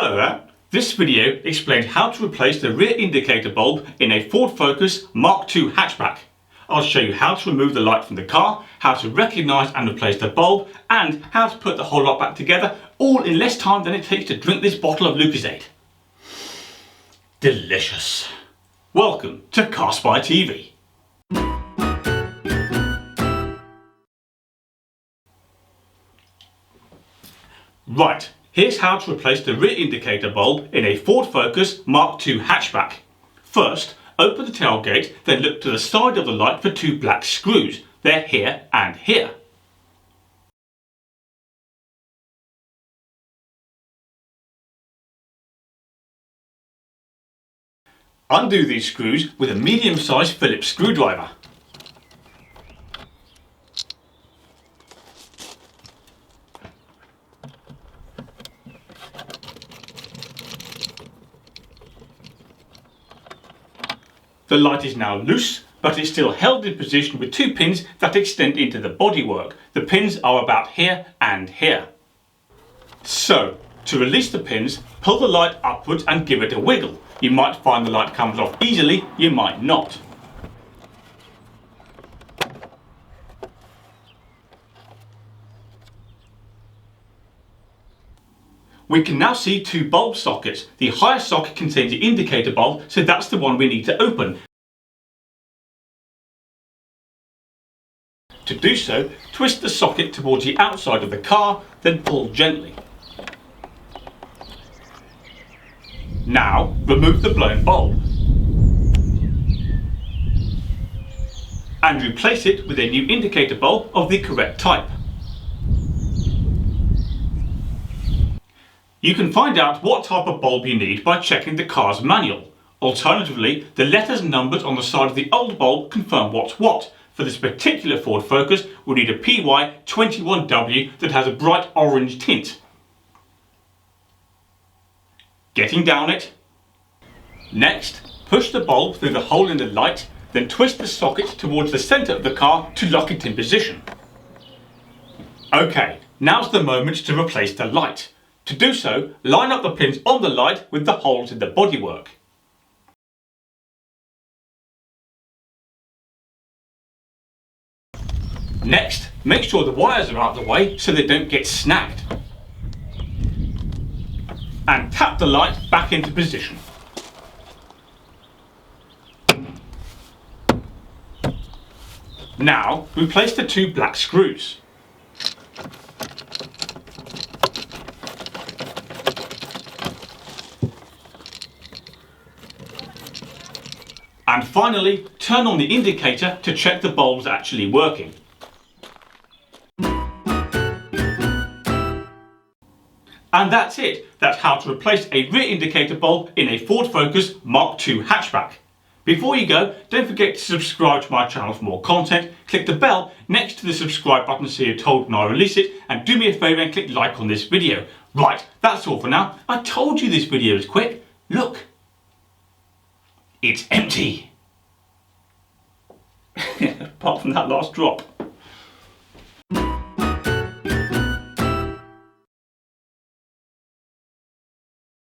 Hello there. This video explains how to replace the rear indicator bulb in a Ford Focus Mk2 Hatchback. I'll show you how to remove the light from the car, how to recognise and replace the bulb, and how to put the whole lot back together, all in less time than it takes to drink this bottle of Lucozade. Delicious. Welcome to Car Spy TV. Right, here's how to replace the rear indicator bulb in a Ford Focus Mk2 Hatchback. First, open the tailgate, then look to the side of the light for two black screws. They're here and here. Undo these screws with a medium-sized Phillips screwdriver. The light is now loose, but it's still held in position with two pins that extend into the bodywork. The pins are about here and here. So, to release the pins, pull the light upwards and give it a wiggle. You might find the light comes off easily, you might not. We can now see two bulb sockets. The higher socket contains the indicator bulb, so that's the one we need to open. To do so, twist the socket towards the outside of the car, then pull gently. Now, remove the blown bulb and replace it with a new indicator bulb of the correct type. You can find out what type of bulb you need by checking the car's manual. Alternatively, the letters and numbers on the side of the old bulb confirm what's what. For this particular Ford Focus, we'll need a PY21W that has a bright orange tint. Getting down it. Next, push the bulb through the hole in the light, then twist the socket towards the centre of the car to lock it in position. Okay, now's the moment to replace the light. To do so, line up the pins on the light with the holes in the bodywork. Next, make sure the wires are out of the way so they don't get snagged. And tap the light back into position. Now, replace the two black screws. And finally, turn on the indicator to check the bulb's actually working. And that's it. That's how to replace a rear indicator bulb in a Ford Focus Mk2 Hatchback. Before you go, don't forget to subscribe to my channel for more content. Click the bell next to the subscribe button so you're told when I release it. And do me a favour and click like on this video. Right, that's all for now. I told you this video is quick. Look. It's empty. Apart from that last drop.